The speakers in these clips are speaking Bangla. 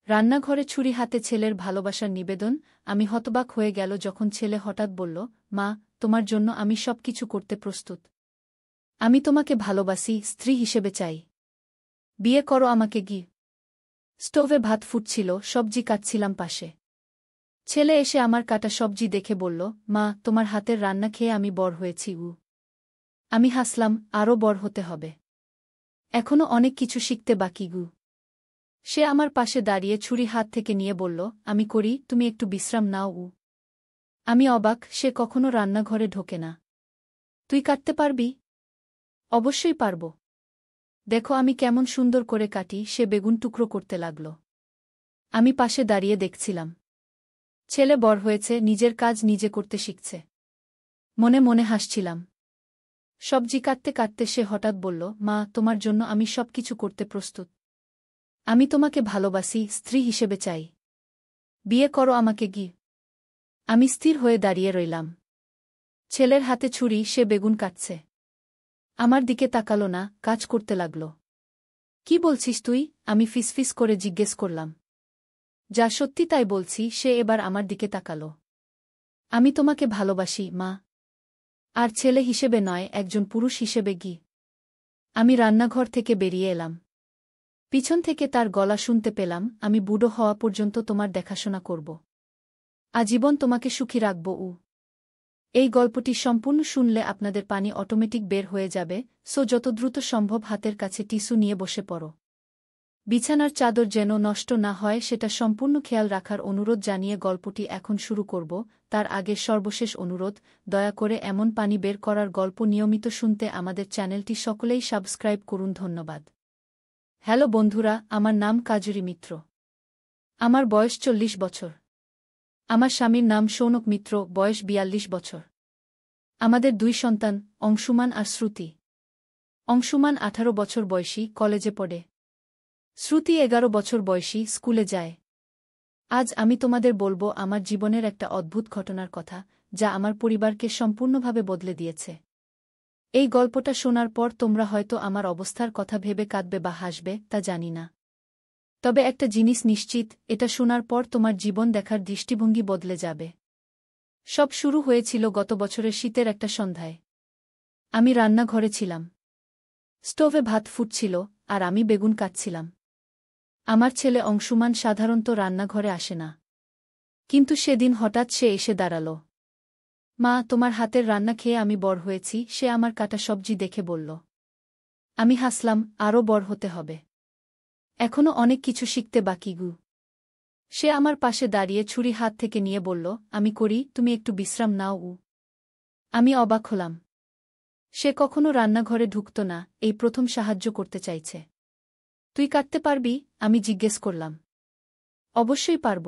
রান্নাঘরে ছুরি হাতে ছেলের ভালোবাসার নিবেদন। আমি হতবাক হয়ে গেল যখন ছেলে হঠাৎ বলল, মা, তোমার জন্য আমি সব কিছু করতে প্রস্তুত। আমি তোমাকে ভালোবাসি, স্ত্রী হিসেবে চাই। বিয়ে করো আমাকে। স্টোভে ভাত ফুটছিল, সবজি কাটছিলাম পাশে। ছেলে এসে আমার কাটা সবজি দেখে বলল, মা, তোমার হাতের রান্না খেয়ে আমি বড় হয়েছি। আমি হাসলাম, আরও বড় হতে হবে। এখনো অনেক কিছু শিখতে বাকি। সে আমার পাশে দাঁড়িয়ে ছুরি হাত থেকে নিয়ে বলল, আমি করি, তুমি একটু বিশ্রাম নাও। আমি অবাক, সে কখনো রান্নাঘরে ঢোকে না। তুই কাটতে পারবি? অবশ্যই পারব। দেখো আমি কেমন সুন্দর করে কাটি। সে বেগুন টুকরো করতে লাগল। আমি পাশে দাঁড়িয়ে দেখছিলাম। ছেলে বড় হয়েছে, নিজের কাজ নিজে করতে শিখছে। মনে মনে হাসছিলাম। সবজি কাটতে কাটতে সে হঠাৎ বলল, মা, তোমার জন্য আমি সব কিছু করতে প্রস্তুত। আমি তোমাকে ভালোবাসি, স্ত্রী হিসেবে চাই। বিয়ে করো আমাকে। আমি স্থির হয়ে দাঁড়িয়ে রইলাম। ছেলের হাতে ছুরি, সে বেগুন কাটছে। আমার দিকে তাকালো না, কাজ করতে লাগল। কি বলছিস তুই? আমি ফিসফিস করে জিজ্ঞেস করলাম। যা সত্যি তাই বলছি। সে এবার আমার দিকে তাকালো। আমি তোমাকে ভালোবাসি, মা। আর ছেলে হিসেবে নয়, একজন পুরুষ হিসেবে। আমি রান্নাঘর থেকে বেরিয়ে এলাম। পিছন থেকে তার গলা শুনতে পেলাম, আমি বুড়ো হওয়া পর্যন্ত তোমার দেখাশোনা করব। আজীবন তোমাকে সুখী রাখব। এই গল্পটি সম্পূর্ণ শুনলে আপনাদের পানি অটোমেটিক বের হয়ে যাবে, সো যত দ্রুত সম্ভব হাতের কাছে টিস্যু নিয়ে বসে পড়ো। বিছানার চাদর যেন নষ্ট না হয় সেটা সম্পূর্ণ খেয়াল রাখার অনুরোধ জানিয়ে গল্পটি এখন শুরু করব। তার আগে সর্বশেষ অনুরোধ, দয়া করে এমন পানি বের করার গল্প নিয়মিত শুনতে আমাদের চ্যানেলটি সকলেই সাবস্ক্রাইব করুন। ধন্যবাদ। হ্যালো বন্ধুরা, আমার নাম কাজুরি মিত্র। আমার বয়স 40 বছর। আমার স্বামীর নাম সৌনক মিত্র, বয়স 42 বছর। আমাদের 2 সন্তান, অংশুমান আর শ্রুতি। অংশুমান 18 বছর বয়সী, কলেজে পড়ে। শ্রুতি 11 বছর বয়সী, স্কুলে যায়। আজ আমি তোমাদের বলবো আমার জীবনের একটা অদ্ভুত ঘটনার কথা, যা আমার পরিবারকে সম্পূর্ণভাবে বদলে দিয়েছে। এই গল্পটা শোনার পর তোমরা হয়তো আমার অবস্থার কথা ভেবে কাঁদবে বা হাসবে, তা জানি না। তবে একটা জিনিস নিশ্চিত, এটা শোনার পর তোমার জীবন দেখার দৃষ্টিভঙ্গি বদলে যাবে। সব শুরু হয়েছিল গত বছরের শীতের একটা সন্ধ্যায়। আমি রান্নাঘরে ছিলাম। স্টোভে ভাত ফুটছিল, আর আমি বেগুন কাটছিলাম। আমার ছেলে অংশুমান সাধারণত রান্নাঘরে আসে না। কিন্তু সেদিন হঠাৎ সে এসে দাঁড়াল। মা, তোমার হাতের রান্না খেয়ে আমি বড় হয়েছি, সে আমার কাটা সবজি দেখে বলল। আমি হাসলাম, আরও বড় হতে হবে। এখনো অনেক কিছু শিখতে বাকি। সে আমার পাশে দাঁড়িয়ে ছুরি হাত থেকে নিয়ে বলল, আমি করি, তুমি একটু বিশ্রাম নাও। আমি অবাক হলাম। সে কখনো রান্নাঘরে ঢুকত না, এই প্রথম সাহায্য করতে চাইছে। তুই কাটতে পারবি? আমি জিজ্ঞেস করলাম। অবশ্যই পারব।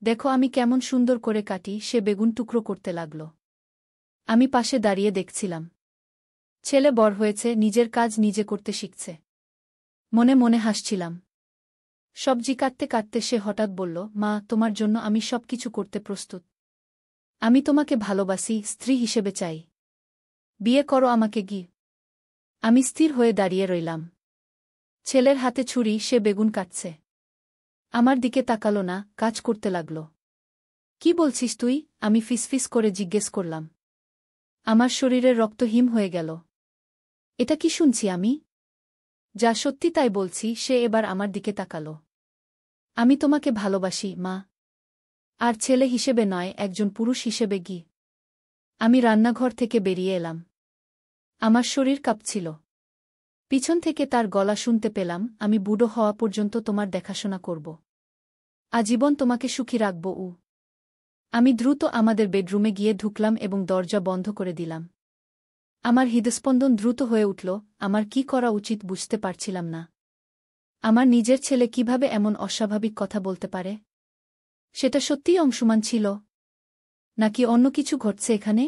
দেখো আমি কেমন সুন্দর করে কাটি। সে বেগুন টুকরো করতে লাগল। আমি পাশে দাঁড়িয়ে দেখছিলাম। ছেলে বড় হয়েছে, নিজের কাজ নিজে করতে শিখছে। মনে মনে হাসছিলাম। সবজি কাটতে কাটতে সে হঠাৎ বলল, মা, তোমার জন্য আমি সব কিছু করতে প্রস্তুত। আমি তোমাকে ভালোবাসি, স্ত্রী হিসেবে চাই। বিয়ে করো আমাকে। আমি স্থির হয়ে দাঁড়িয়ে রইলাম। ছেলের হাতে ছুরি, সে বেগুন কাটছে। আমার দিকে তাকালো না, কাজ করতে লাগল। কি বলছিস তুই? আমি ফিসফিস করে জিজ্ঞেস করলাম। আমার শরীরের রক্ত হিম হয়ে গেল। এটা কি শুনছি আমি? যা সত্যি তাই বলছি। সে এবার আমার দিকে তাকালো। আমি তোমাকে ভালোবাসি, মা। আর ছেলে হিসেবে নয়, একজন পুরুষ হিসেবে। আমি রান্নাঘর থেকে বেরিয়ে এলাম। আমার শরীর কাঁপছিল। পিছন থেকে তার গলা শুনতে পেলাম, আমি বুড়ো হওয়া পর্যন্ত তোমার দেখাশোনা করব। আজীবন তোমাকে সুখী রাখব। আমি দ্রুত আমাদের বেডরুমে গিয়ে ঢুকলাম এবং দরজা বন্ধ করে দিলাম। আমার হৃদস্পন্দন দ্রুত হয়ে উঠল। আমার কি করা উচিত বুঝতে পারছিলাম না। আমার নিজের ছেলে কিভাবে এমন অস্বাভাবিক কথা বলতে পারে? সেটা সত্যিই অংশুমান ছিল, নাকি অন্য কিছু ঘটছে এখানে?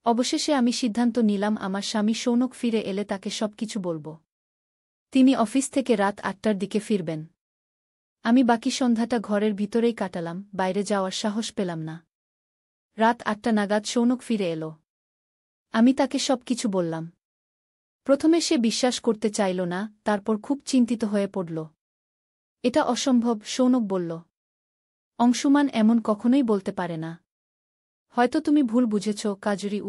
অবশেষে আমি সিদ্ধান্ত নিলাম, আমার স্বামী সৌনক ফিরে এলে তাকে সবকিছু বলব। তিনি অফিস থেকে রাত 8টার দিকে ফিরবেন। আমি বাকি সন্ধ্যাটা ঘরের ভিতরেই কাটালাম, বাইরে যাওয়ার সাহস পেলাম না। রাত 8টা নাগাদ সৌনক ফিরে এলো। আমি তাকে সবকিছু বললাম। প্রথমে সে বিশ্বাস করতে চাইল না, তারপর খুব চিন্তিত হয়ে পড়ল। এটা অসম্ভব, সৌনক বলল। অংশুমান এমন কখনোই বলতে পারে না। হয়তো তুমি ভুল বুঝেছ, কাজরি।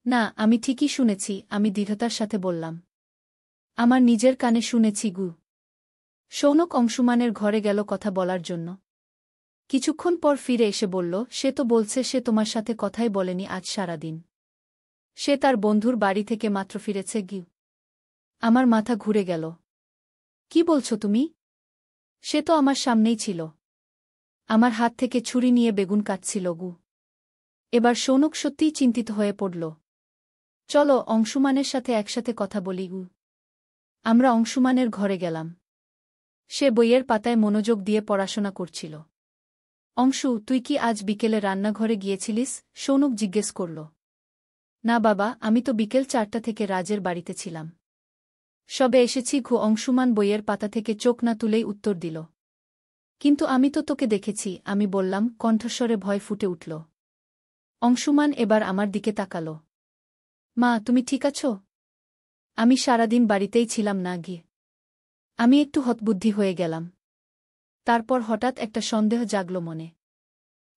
না, আমি ঠিকই শুনেছি, আমি দৃঢ়তার সাথে বললাম। আমার নিজের কানে শুনেছি গু। সৌনক অংশুমানের ঘরে গেল কথা বলার জন্য। কিছুক্ষণ পর ফিরে এসে বলল, সে তো বলছে সে তোমার সাথে কথাই বলেনি আজ সারাদিন। সে তার বন্ধুর বাড়ি থেকে মাত্র ফিরেছে গিউ। আমার মাথা ঘুরে গেল। কি বলছো তুমি? সে তো আমার সামনেই ছিল। আমার হাত থেকে ছুরি নিয়ে বেগুন কাটছিল গু। এবার সৌনক সত্যিই চিন্তিত হয়ে পড়ল। চলো অংশুমানের সাথে একসাথে কথা বলি গু। আমরা অংশুমানের ঘরে গেলাম। সে বইয়ের পাতায় মনোযোগ দিয়ে পড়াশোনা করছিল। অংশু, তুই কি আজ বিকেলে রান্নাঘরে গিয়েছিলিস? সৌনক জিজ্ঞেস করল। না বাবা, আমি তো বিকেল 4টা থেকে রাজের বাড়িতে ছিলাম। সবে এসেছি ঘু। অংশুমান বইয়ের পাতা থেকে চোখ না তুলেই উত্তর দিল। কিন্তু আমি তো তোকে দেখেছি, আমি বললাম, কণ্ঠস্বরে ভয় ফুটে উঠল। অংশুমান এবার আমার দিকে তাকাল। মা, তুমি ঠিক আছো? আমি সারাদিন বাড়িতেই ছিলাম না গিয়ে। আমি একটু হতবুদ্ধি হয়ে গেলাম। তারপর হঠাৎ একটা সন্দেহ জাগল মনে।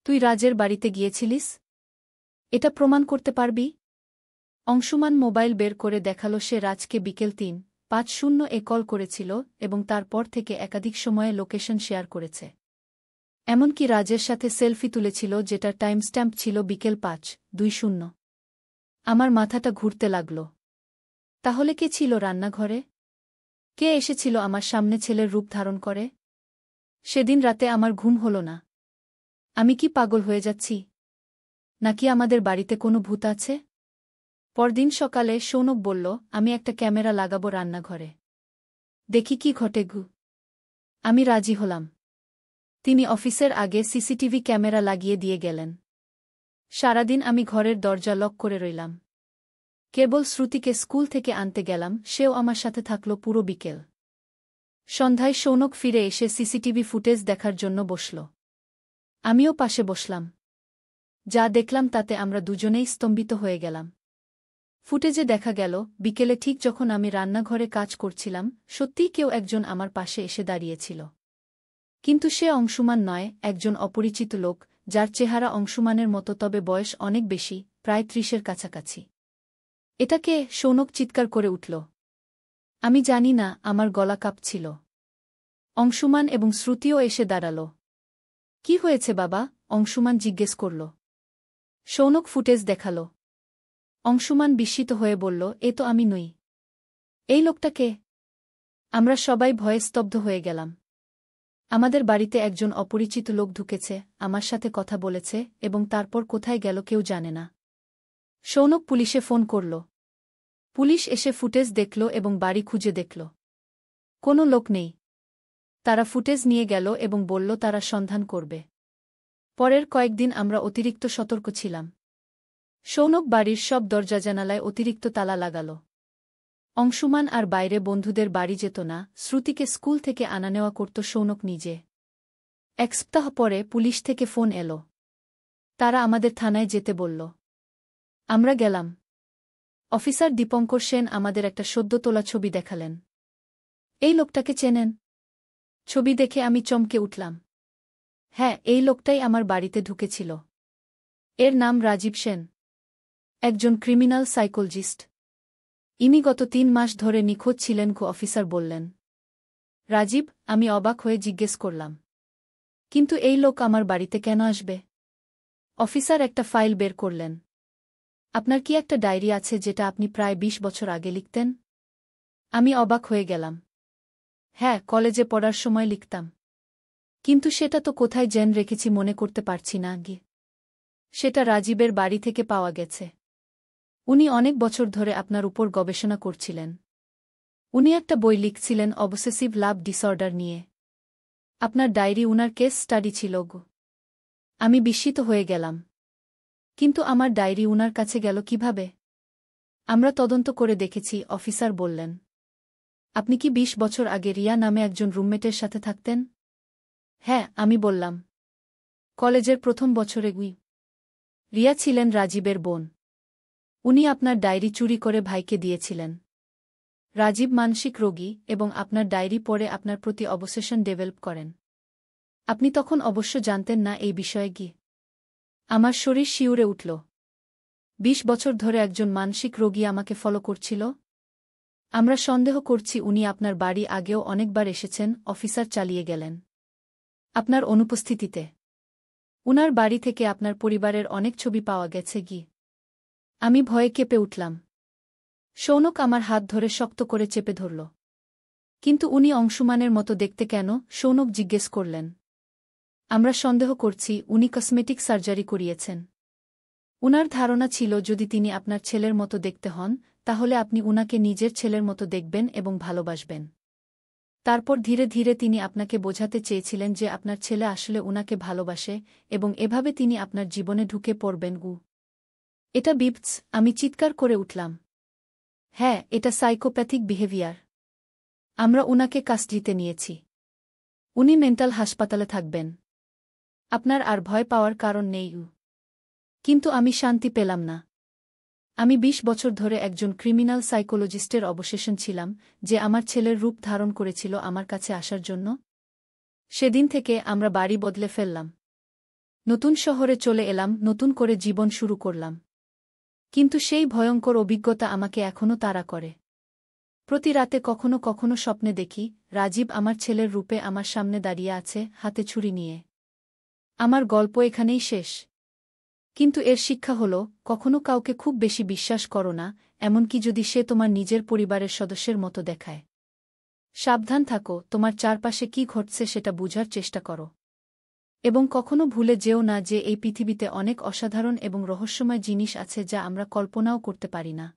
তুই রাজের বাড়িতে গিয়েছিলিস? এটা প্রমাণ করতে পারবি? অংশুমান মোবাইল বের করে দেখাল সে রাজকে বিকেল 3:50 কল করেছিল এবং তারপর থেকে একাধিক সময়ে লোকেশন শেয়ার করেছে। এমনকি রাজের সাথে সেলফি তুলেছিল যেটার টাইম স্ট্যাম্প ছিল বিকেল 5:20। আমার মাথাটা ঘুরতে লাগল। তাহলে কে ছিল রান্নাঘরে? কে এসেছিল আমার সামনে ছেলের রূপ ধারণ করে? সেদিন রাতে আমার ঘুম হল না। আমি কি পাগল হয়ে যাচ্ছি? নাকি আমাদের বাড়িতে কোনো ভূত আছে? পরদিন সকালে সৌনক বলল, আমি একটা ক্যামেরা লাগাবো রান্নাঘরে। দেখি কি ঘটে গু। আমি রাজি হলাম। তিনি অফিসের আগে সিসিটিভি ক্যামেরা লাগিয়ে দিয়ে গেলেন। সারাদিন আমি ঘরের দরজা লক করে রইলাম। কেবল শ্রুতিকে স্কুল থেকে আনতে গেলাম, সেও আমার সাথে থাকল পুরো বিকেল। সন্ধ্যায় সৌনক ফিরে এসে সিসিটিভি ফুটেজ দেখার জন্য বসল। আমিও পাশে বসলাম। যা দেখলাম তাতে আমরা দুজনেই স্তম্ভিত হয়ে গেলাম। ফুটেজে দেখা গেল, বিকেলে ঠিক যখন আমি রান্নাঘরে কাজ করছিলাম, সত্যিই কেউ একজন আমার পাশে এসে দাঁড়িয়েছিল। কিন্তু সে অংশুমান নয়, একজন অপরিচিত লোক, যার চেহারা অংশুমানের মতো, তবে বয়স অনেক বেশি, প্রায় 30-এর কাছাকাছি। এটা কে? সৌনক চিৎকার করে উঠল। আমি জানি না, আমার গলা কাঁপছিল। অংশুমান এবং শ্রুতিও এসে দাঁড়াল। কি হয়েছে বাবা? অংশুমান জিজ্ঞেস করল। সৌনক ফুটেজ দেখাল। অংশুমান বিস্মিত হয়ে বলল, এ তো আমি নই। এই লোকটা কে? আমরা সবাই ভয়ে স্তব্ধ হয়ে গেলাম। আমাদের বাড়িতে একজন অপরিচিত লোক ঢুকেছে, আমার সাথে কথা বলেছে এবং তারপর কোথায় গেল কেউ জানে না। সৌনক পুলিশে ফোন করল। পুলিশ এসে ফুটেজ দেখল এবং বাড়ি খুঁজে দেখল। কোনো লোক নেই। তারা ফুটেজ নিয়ে গেল এবং বলল তারা সন্ধান করবে। পরের কয়েকদিন আমরা অতিরিক্ত সতর্ক ছিলাম। সৌনক বাড়ির সব দরজা জানালায় অতিরিক্ত তালা লাগাল। অংশুমান আর বাইরে বন্ধুদের বাড়ি যেত না, শ্রুতিকে স্কুল থেকে আনা নেওয়া করত সৌনক নিজে। 1 সপ্তাহ পরে পুলিশ থেকে ফোন এলো। তারা আমাদের থানায় যেতে বলল। আমরা গেলাম। অফিসার দীপঙ্কর সেন আমাদের একটা সদ্য তোলা ছবি দেখালেন। এই লোকটাকে চেনেন? ছবি দেখে আমি চমকে উঠলাম। হ্যাঁ, এই লোকটাই আমার বাড়িতে ঢুকেছিল। এর নাম রাজীব সেন। একজন ক্রিমিনাল সাইকোলজিস্ট। ইনি গত 3 মাস ধরে নিখোঁজ ছিলেন, অফিসার বললেন। রাজীব? আমি অবাক হয়ে জিজ্ঞেস করলাম। কিন্তু এই লোক আমার বাড়িতে কেন আসবে? অফিসার একটা ফাইল বের করলেন। আপনার কি একটা ডায়েরি আছে যেটা আপনি প্রায় 20 বছর আগে লিখতেন? আমি অবাক হয়ে গেলাম। হ্যাঁ, কলেজে পড়ার সময় লিখতাম। কিন্তু সেটা তো কোথায় যেন রেখেছি মনে করতে পারছি না গি। সেটা রাজীবের বাড়ি থেকে পাওয়া গেছে। উনি অনেক বছর ধরে আপনার উপর গবেষণা করছিলেন। উনি একটা বই লিখছিলেন অবসেসিভ লাভ ডিসঅর্ডার নিয়ে। আপনার ডায়েরি উনার কেস স্টাডি ছিল গো। আমি বিস্মিত হয়ে গেলাম। কিন্তু আমার ডায়েরি উনার কাছে গেল কিভাবে? আমরা তদন্ত করে দেখেছি, অফিসার বললেন। আপনি কি 20 বছর আগে রিয়া নামে একজন রুমমেটের সাথে থাকতেন? হ্যাঁ, আমি বললাম। কলেজের প্রথম বছরে রিয়া ছিলেন রাজীবের বোন। উনি আপনার ডায়েরি চুরি করে ভাইকে দিয়েছিলেন। রাজীব মানসিক রোগী এবং আপনার ডায়েরি পড়ে আপনার প্রতি অবসেশন ডেভেলপ করেন। আপনি তখন অবশ্য জানতেন না এই বিষয়ে কি। আমার শরীর শিউরে উঠল। ২০ বছর ধরে একজন মানসিক রোগী আমাকে ফলো করছিল। আমরা সন্দেহ করছি উনি আপনার বাড়ি আগেও অনেকবার এসেছেন, অফিসার চালিয়ে গেলেন আপনার অনুপস্থিতিতে। উনার বাড়ি থেকে আপনার পরিবারের অনেক ছবি পাওয়া গেছে কি। আমি ভয়ে কেঁপে উঠলাম। সৌনক আমার হাত ধরে শক্ত করে চেপে ধরল। কিন্তু উনি অংশুমানের মতো দেখতে কেন, সৌনক জিজ্ঞেস করলেন। আমরা সন্দেহ করছি উনি কসমেটিক সার্জারি করিয়েছেন। উনার ধারণা ছিল যদি তিনি আপনার ছেলের মতো দেখতে হন, তাহলে আপনি উনাকে নিজের ছেলের মতো দেখবেন এবং ভালোবাসবেন। তারপর ধীরে ধীরে তিনি আপনাকে বোঝাতে চেয়েছিলেন যে আপনার ছেলে আসলে উনাকে ভালোবাসে এবং এভাবে তিনি আপনার জীবনে ঢুকে পড়বেন। এটা বিপস, আমি চিৎকার করে উঠলাম। হ্যাঁ, এটা সাইকোপ্যাথিক বিহেভিয়ার। আমরা উনাকে কাস্টডিতে নিয়েছি। উনি মেন্টাল হাসপাতালে থাকবেন। আপনার আর ভয় পাওয়ার কারণ নেই। কিন্তু আমি শান্তি পেলাম না। আমি ২০ বছর ধরে একজন ক্রিমিনাল সাইকোলজিস্টের অবসেশন ছিলাম, যে আমার ছেলের রূপ ধারণ করেছিল আমার কাছে আসার জন্য। সেদিন থেকে আমরা বাড়ি বদলে ফেললাম। নতুন শহরে চলে এলাম, নতুন করে জীবন শুরু করলাম। কিন্তু সেই ভয়ঙ্কর অভিজ্ঞতা আমাকে এখনও তাড়া করে। প্রতি রাতে কখনো কখনো স্বপ্নে দেখি রাজীব আমার ছেলের রূপে আমার সামনে দাঁড়িয়ে আছে, হাতে ছুরি নিয়ে। আমার গল্প এখানেই শেষ। কিন্তু এর শিক্ষা হল, কখনো কাউকে খুব বেশি বিশ্বাস করো না, এমনকি যদি সে তোমার নিজের পরিবারের সদস্যের মতো দেখায়। সাবধান থাকো, তোমার চারপাশে কি ঘটছে সেটা বুঝার চেষ্টা করো। এবং কখনো ভুলে যেও না যে এই পৃথিবীতে অনেক অসাধারণ এবং রহস্যময় জিনিস আছে যা আমরা কল্পনাও করতে পারি না।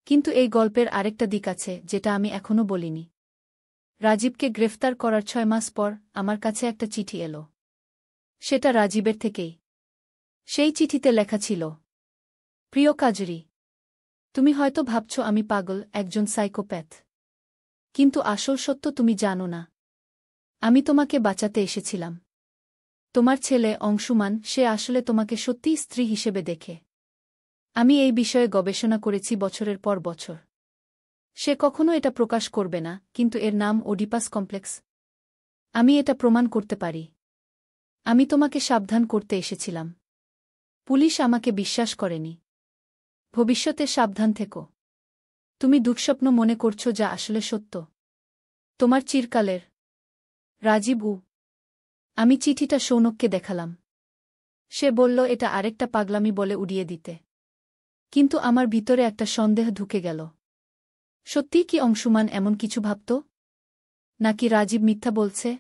কিন্তু এই গল্পের আরেকটা দিক আছে যেটা আমি এখনো বলিনি। রাজীবকে গ্রেফতার করার ৬ মাস পর আমার কাছে একটা চিঠি এলো। সেটা রাজীবের থেকেই। সেই চিঠিতে লেখা ছিল, প্রিয় কাজরি, তুমি হয়তো ভাবছ আমি পাগল, একজন সাইকোপ্যাথ। কিন্তু আসল সত্য তুমি জানো না। আমি তোমাকে বাঁচাতে এসেছিলাম। তোমার ছেলে অংশুমান, সে আসলে তোমাকে সত্যিই স্ত্রী হিসেবে দেখে। আমি এই বিষয়ে গবেষণা করেছি বছরের পর বছর। সে কখনো এটা প্রকাশ করবে না, কিন্তু এর নাম ওডিপাস কমপ্লেক্স। আমি এটা প্রমাণ করতে পারি। আমি তোমাকে সাবধান করতে এসেছিলাম। পুলিশ আমাকে বিশ্বাস করেনি। ভবিষ্যতে সাবধান থেকো। তুমি দুঃস্বপ্ন মনে করছো যা আসলে সত্য। তোমার চিরকালের রাজীব। আমি চিঠিটা সৌনককে দেখালাম। সে বলল এটা আরেকটা পাগলামি বলে উড়িয়ে দিতে। কিন্তু আমার ভিতরে একটা সন্দেহ ঢুকে গেল। সত্যিই কি অংশুমান এমন কিছু ভাবত? নাকি রাজীব মিথ্যা বলছে?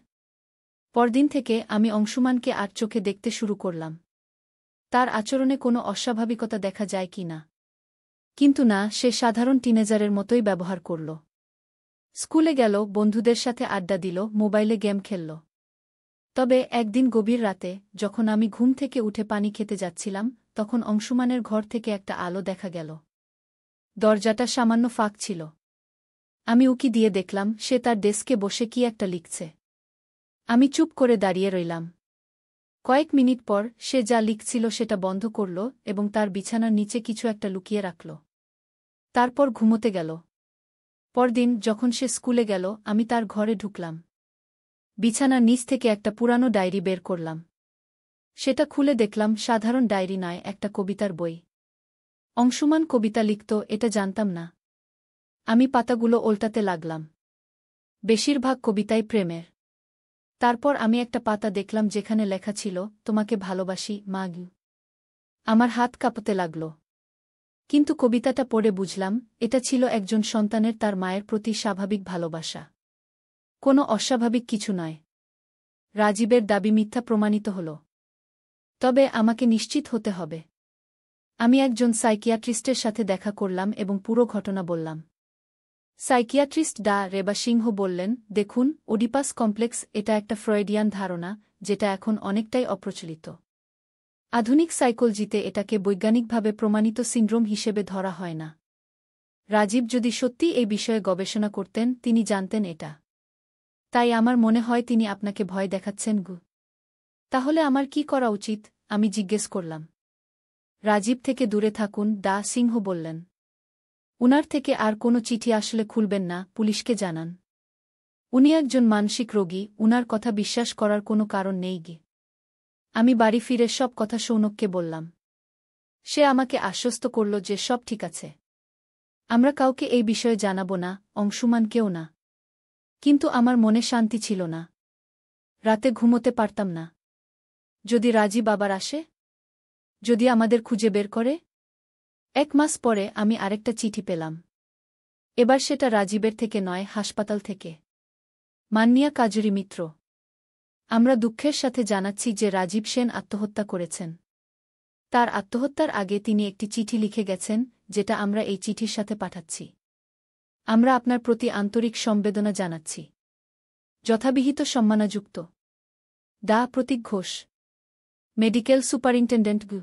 পরদিন থেকে আমি অংশুমানকে আর চোখে দেখতে শুরু করলাম। তার আচরণে কোনো অস্বাভাবিকতা দেখা যায় কি না। কিন্তু না, সে সাধারণ টিনেজারের মতোই ব্যবহার করল। স্কুলে গেল, বন্ধুদের সাথে আড্ডা দিল, মোবাইলে গেম খেলল। তবে একদিন গভীর রাতে, যখন আমি ঘুম থেকে উঠে পানি খেতে যাচ্ছিলাম, তখন অংশুমানের ঘর থেকে একটা আলো দেখা গেল। দরজাটা সামান্য ফাঁক ছিল। আমি উকি দিয়ে দেখলাম সে তার ডেস্কে বসে কি একটা লিখছে। আমি চুপ করে দাঁড়িয়ে রইলাম। কয়েক মিনিট পর সে যা লিখছিল সেটা বন্ধ করল এবং তার বিছানার নিচে কিছু একটা লুকিয়ে রাখল। তারপর ঘুমোতে গেল। পরদিন যখন সে স্কুলে গেল, আমি তার ঘরে ঢুকলাম। বিছানার নিচ থেকে একটা পুরানো ডায়েরি বের করলাম। সেটা খুলে দেখলাম সাধারণ ডায়েরি নয়, একটা কবিতার বই। অংশুমান কবিতা লিখত, এটা জানতাম না। আমি পাতাগুলো ওল্টাতে লাগলাম। বেশিরভাগ কবিতাই প্রেমের। তারপর আমি একটা পাতা দেখলাম যেখানে লেখা ছিল, তোমাকে ভালোবাসি মাগি। আমার হাত কাঁপতে লাগল। কিন্তু কবিতাটা পড়ে বুঝলাম, এটা ছিল একজন সন্তানের তার মায়ের প্রতি স্বাভাবিক ভালোবাসা। কোনো অস্বাভাবিক কিছু নয়। রাজীবের দাবি মিথ্যা প্রমাণিত হল। তবে আমাকে নিশ্চিত হতে হবে। আমি একজন সাইকিয়াট্রিস্টের সাথে দেখা করলাম এবং পুরো ঘটনা বললাম। সাইকিয়াট্রিস্ট ডা রেবা সিংহ বললেন, দেখুন, ওডিপাস কমপ্লেক্স এটা একটা ফ্রয়েডিয়ান ধারণা, যেটা এখন অনেকটাই অপ্রচলিত। আধুনিক সাইকোলজিতে এটাকে বৈজ্ঞানিকভাবে প্রমাণিত সিন্ড্রোম হিসেবে ধরা হয় না। রাজীব যদি সত্যি এই বিষয়ে গবেষণা করতেন, তিনি জানতেন এটা। তাই আমার মনে হয় তিনি আপনাকে ভয় দেখাচ্ছেন। তাহলে আমার কি করা উচিত? আমি জিজ্ঞেস করলাম। রাজীব থেকে দূরে থাকুন, ডা সিংহ বললেন। উনার থেকে আর কোনো চিঠি আসলে খুলবেন না, পুলিশকে জানান। উনি একজন মানসিক রোগী, উনার কথা বিশ্বাস করার কোনো কারণ নেই গে। আমি বাড়ি ফিরে সব কথা সৌনককে বললাম। সে আমাকে আশ্বস্ত করল যে সব ঠিক আছে। আমরা কাউকে এই বিষয়ে জানাব না, অংশুমানকেও না। কিন্তু আমার মনে শান্তি ছিল না। রাতে ঘুমোতে পারতাম না। যদি রাজীব আবার আসে? যদি আমাদের খুঁজে বের করে? 1 মাস পরে আমি আরেকটা চিঠি পেলাম। এবার সেটা রাজীবের থেকে নয়, হাসপাতাল থেকে। মান্নিয়া কাজুরি মিত্র। আমরা দুঃখের সাথে জানাচ্ছি যে রাজীব সেন আত্মহত্যা করেছেন। তার আত্মহত্যার আগে তিনি একটি চিঠি লিখে গেছেন, যেটা আমরা এই চিঠির সাথে পাঠাচ্ছি। আমরা আপনার প্রতি আন্তরিক সমবেদনা জানাচ্ছি। যথাবিহিত সম্মানযুক্ত ডা প্রতীক ঘোষ, মেডিকেল সুপারিনটেনডেন্ট গু।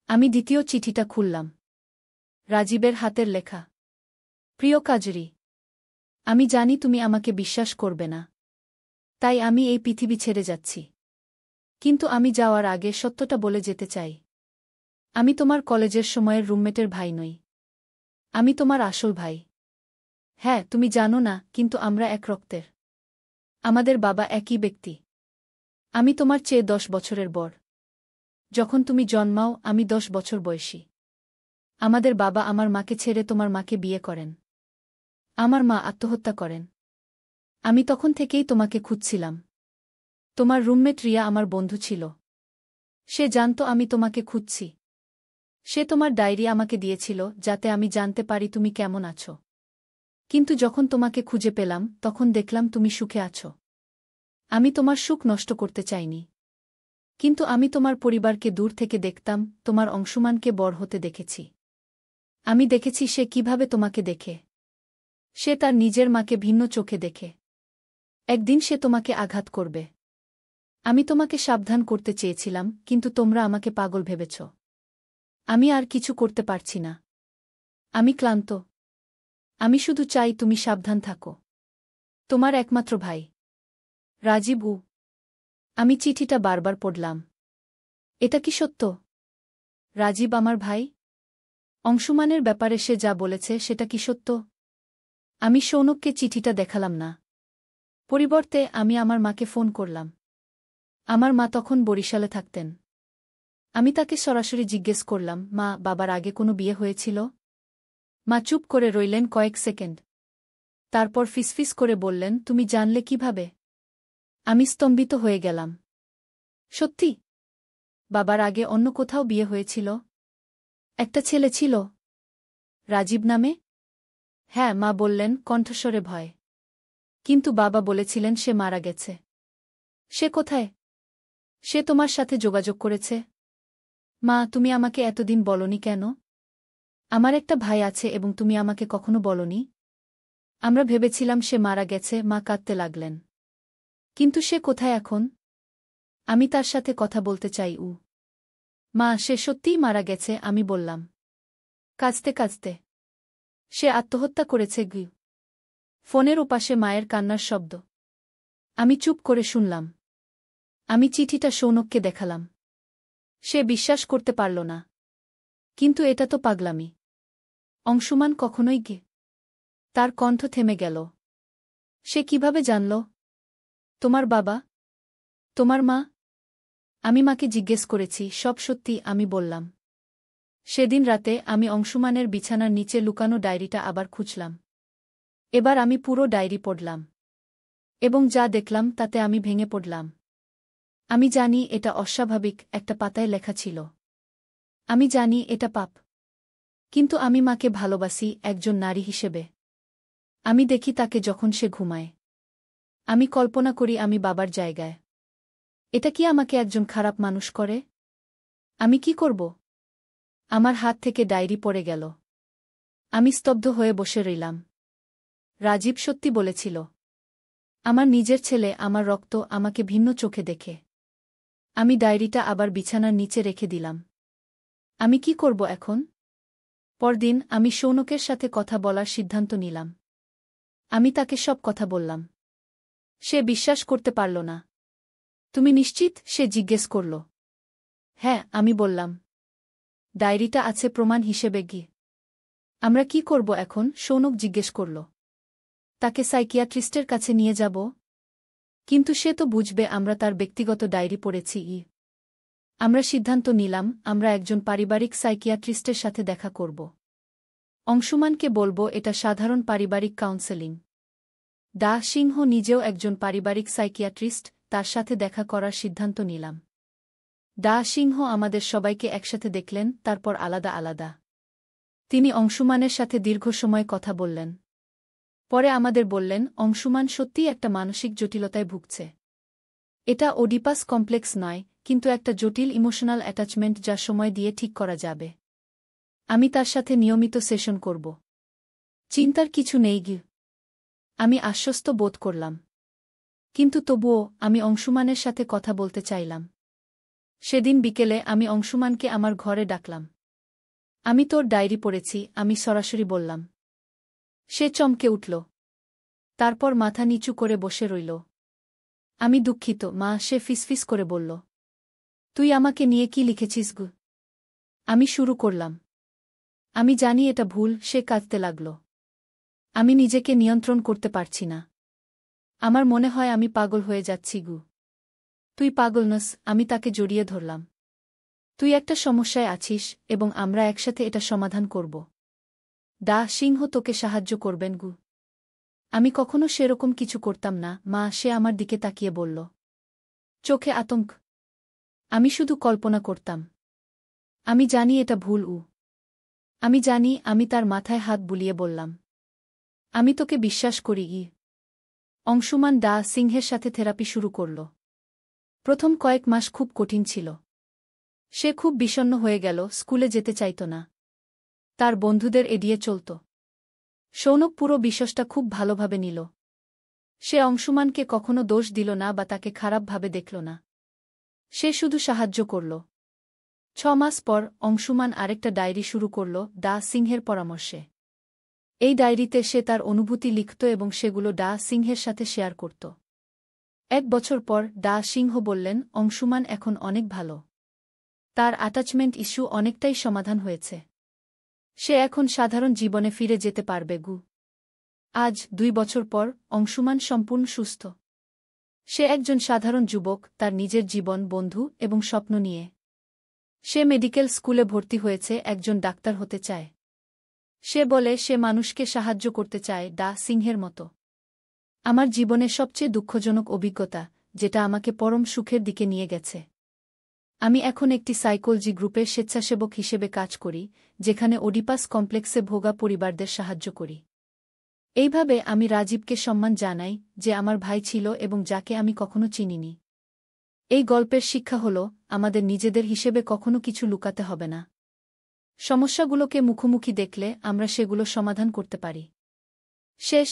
আমি দ্বিতীয় চিঠিটা খুললাম। রাজীবের হাতের লেখা। প্রিয় কাজরি, আমি জানি তুমি আমাকে বিশ্বাস করবে না। তাই আমি এই পৃথিবী ছেড়ে যাচ্ছি। কিন্তু আমি যাওয়ার আগে সত্যটা বলে যেতে চাই। আমি তোমার কলেজের সময়ের রুমমেটের ভাই নই। আমি তোমার আসল ভাই। হ্যাঁ, তুমি জানো না, কিন্তু আমরা এক রক্তের। আমাদের বাবা একই ব্যক্তি। আমি তোমার চেয়ে 10 বছরের বড়। যখন তুমি জন্মাও আমি 10 বছর বয়সী। আমাদের বাবা আমার মাকে ছেড়ে তোমার মাকে বিয়ে করেন। আমার মা আত্মহত্যা করেন। আমি তখন থেকেই তোমাকে খুঁজছিলাম। তোমার রুমমেট রিয়া আমার বন্ধু ছিল। সে জানত আমি তোমাকে খুঁজছি। সে তোমার ডায়েরি আমাকে দিয়েছিল, যাতে আমি জানতে পারি তুমি কেমন আছো। কিন্তু যখন তোমাকে খুঁজে পেলাম, তখন দেখলাম তুমি সুখে আছো। আমি তোমার সুখ নষ্ট করতে চাইনি। কিন্তু আমি তোমার পরিবারকে দূর থেকে দেখতাম, তোমার অংশুমানকে বড় হতে দেখেছি। আমি দেখেছি সে কিভাবে তোমাকে দেখে। সে তার নিজের মাকে ভিন্ন চোখে দেখে। একদিন সে তোমাকে আঘাত করবে। আমি তোমাকে সাবধান করতে চেয়েছিলাম, কিন্তু তোমরা আমাকে পাগল ভেবেছ। আমি আর কিছু করতে পারছি না। আমি ক্লান্ত। আমি শুধু চাই তুমি সাবধান থাকো। তোমার একমাত্র ভাই রাজীব। আমি চিঠিটা বারবার পড়লাম। এটা কি সত্য? রাজীব আমার ভাই? অংশুমানের ব্যাপারে সে যা বলেছে সেটা কি সত্য? আমি সৌনককে চিঠিটা দেখালাম না। পরিবর্তে আমি আমার মাকে ফোন করলাম। আমার মা তখন বরিশালে থাকতেন। আমি তাকে সরাসরি জিজ্ঞেস করলাম, মা, বাবার আগে কোনো বিয়ে হয়েছিল? মা চুপ করে রইলেন কয়েক সেকেন্ড। তারপর ফিসফিস করে বললেন, তুমি জানলে কিভাবে? আমি স্তম্ভিত হয়ে গেলাম। সত্যি? বাবার আগে অন্য কোথাও বিয়ে হয়েছিল? একটা ছেলে ছিল? রাজীব নামে? হ্যাঁ, মা বললেন, কণ্ঠস্বরে ভয়। কিন্তু বাবা বলেছিলেন সে মারা গেছে। সে কোথায়? সে তোমার সাথে যোগাযোগ করেছে? মা, তুমি আমাকে এতদিন বলনি কেন? আমার একটা ভাই আছে এবং তুমি আমাকে কখনো বলনি। আমরা ভেবেছিলাম সে মারা গেছে। মা কাঁদতে লাগলেন। কিন্তু সে কোথায় এখন? আমি তার সাথে কথা বলতে চাই। মা, সে সত্যিই মারা গেছে, আমি বললাম কাঁদতে কাঁদতে। সে আত্মহত্যা করেছে। ফোনের ওপাশে মায়ের কান্নার শব্দ। আমি চুপ করে শুনলাম। আমি চিঠিটা সৌনককে দেখালাম। সে বিশ্বাস করতে পারল না। কিন্তু এটা তো পাগলামি। অংশুমান কখনোই তার কণ্ঠ থেমে গেল। সে কিভাবে জানল? তোমার বাবা? তোমার মা? আমি মাকে জিজ্ঞেস করেছি, সব সত্যি আমি বললাম। সেদিন রাতে আমি অংশুমানের বিছানার নিচে লুকানো ডায়েরিটা আবার খুঁজলাম। এবার আমি পুরো ডায়েরি পড়লাম। এবং যা দেখলাম তাতে আমি ভেঙে পড়লাম। আমি জানি এটা অস্বাভাবিক, একটা পাতায় লেখা ছিল। আমি জানি এটা পাপ। কিন্তু আমি মাকে ভালোবাসি, একজন নারী হিসেবে। আমি দেখি তাকে যখন সে ঘুমায়। আমি কল্পনা করি আমি বাবার জায়গায়। এটা কি আমাকে একজন খারাপ মানুষ করে? আমি কি করব? আমার হাত থেকে ডায়েরি পড়ে গেল। আমি স্তব্ধ হয়ে বসে রইলাম। রাজীব সত্যি বলেছিল। আমার নিজের ছেলে, আমার রক্ত, আমাকে ভিন্ন চোখে দেখে। আমি ডায়েরিটা আবার বিছানার নিচে রেখে দিলাম। আমি কি করব এখন? পরদিন আমি সৌনকের সাথে কথা বলার সিদ্ধান্ত নিলাম। আমি তাকে সব কথা বললাম। সে বিশ্বাস করতে পারল না। তুমি নিশ্চিত? সে জিজ্ঞেস করল। হ্যাঁ, আমি বললাম। ডায়েরিটা আছে প্রমাণ হিসেবে। আমরা কি করব এখন? সৌনক জিজ্ঞেস করল। তাকে সাইকিয়াট্রিস্টের কাছে নিয়ে যাব? কিন্তু সে তো বুঝবে আমরা তার ব্যক্তিগত ডায়েরি পড়েছি। আমরা সিদ্ধান্ত নিলাম আমরা একজন পারিবারিক সাইকিয়াট্রিস্টের সাথে দেখা করব। অংশুমানকে বলব এটা সাধারণ পারিবারিক কাউন্সেলিং। দা সিংহ নিজেও একজন পারিবারিক সাইকিয়াট্রিস্ট, তার সাথে দেখা করার সিদ্ধান্ত নিলাম। দা সিংহ আমাদের সবাইকে একসাথে দেখলেন, তারপর আলাদা আলাদা। তিনি অংশুমানের সাথে দীর্ঘ সময় কথা বললেন। পরে আমাদের বললেন অংশুমান সত্যিই একটা মানসিক জটিলতায় ভুগছে। এটা ওডিপাস কমপ্লেক্স নয়, কিন্তু একটা জটিল ইমোশনাল অ্যাটাচমেন্ট যা সময় দিয়ে ঠিক করা যাবে। আমি তার সাথে নিয়মিত সেশন করব। চিন্তার কিছু নেই গি। আমি আশ্বস্ত বোধ করলাম। কিন্তু তবুও আমি অংশুমানের সাথে কথা বলতে চাইলাম। সেদিন বিকেলে আমি অংশুমানকে আমার ঘরে ডাকলাম। আমি তোর ডায়েরি পড়েছি, আমি সরাসরি বললাম। সে চমকে উঠল। তারপর মাথা নিচু করে বসে রইল। আমি দুঃখিত মা, সে ফিসফিস করে বলল। তুই আমাকে নিয়ে কি লিখেছিস গু? আমি শুরু করলাম। আমি জানি এটা ভুল, সে কাঁদতে লাগল। আমি নিজেকে নিয়ন্ত্রণ করতে পারছি না। আমার মনে হয় আমি পাগল হয়ে যাচ্ছি গু। তুই পাগল নস, আমি তাকে জড়িয়ে ধরলাম। তুই একটা সমস্যায় আছিস এবং আমরা একসাথে এটা সমাধান করব। দা সিংহ তোকে সাহায্য করবেন গু। আমি কখনো সেরকম কিছু করতাম না মা, সে আমার দিকে তাকিয়ে বলল। চোখে আতঙ্ক। আমি শুধু কল্পনা করতাম। আমি জানি এটা ভুল। আমি জানি। আমি তার মাথায় হাত বুলিয়ে বললাম। আমি তোকে বিশ্বাস করি। অংশুমান দা সিংহের সাথে থেরাপি শুরু করল। প্রথম কয়েক মাস খুব কঠিন ছিল। সে খুব বিষণ্ণ হয়ে গেল, স্কুলে যেতে চাইত না। তার বন্ধুদের এড়িয়ে চলত। সৌনক পুরো বিষয়টা খুব ভালোভাবে নিল। সে অংশুমানকে কখনো দোষ দিল না বা তাকে খারাপভাবে দেখল না। সে শুধু সাহায্য করল। 6 মাস পর অংশুমান আরেকটা ডায়েরি শুরু করল, দা সিংহের পরামর্শে। এই ডায়েরিতে সে তার অনুভূতি লিখত এবং সেগুলো দা সিংহের সাথে শেয়ার করত। 1 বছর পর দা সিংহ বললেন অংশুমান এখন অনেক ভালো। তার অ্যাটাচমেন্ট ইস্যু অনেকটাই সমাধান হয়েছে। সে এখন সাধারণ জীবনে ফিরে যেতে পারবে গু। আজ 2 বছর পর অংশুমান সম্পূর্ণ সুস্থ। সে একজন সাধারণ যুবক, তার নিজের জীবন, বন্ধু এবং স্বপ্ন নিয়ে। সে মেডিকেল স্কুলে ভর্তি হয়েছে, একজন ডাক্তার হতে চায়। সে বলে সে মানুষকে সাহায্য করতে চায় দা সিংহের মতো। আমার জীবনের সবচেয়ে দুঃখজনক অভিজ্ঞতা, যেটা আমাকে পরম সুখের দিকে নিয়ে গেছে। আমি এখন একটি সাইকোলজি গ্রুপের স্বেচ্ছাসেবক হিসেবে কাজ করি, যেখানে ওডিপাস কমপ্লেক্সে ভোগা পরিবারদের সাহায্য করি। এইভাবে আমি রাজীবকে সম্মান জানাই, যে আমার ভাই ছিল এবং যাকে আমি কখনো চিনিনি। এই গল্পের শিক্ষা হল, আমাদের নিজেদের হিসেবে কখনো কিছু লুকাতে হবে না। সমস্যাগুলোকে মুখোমুখি দেখলে আমরা সেগুলো সমাধান করতে পারি। শেষ।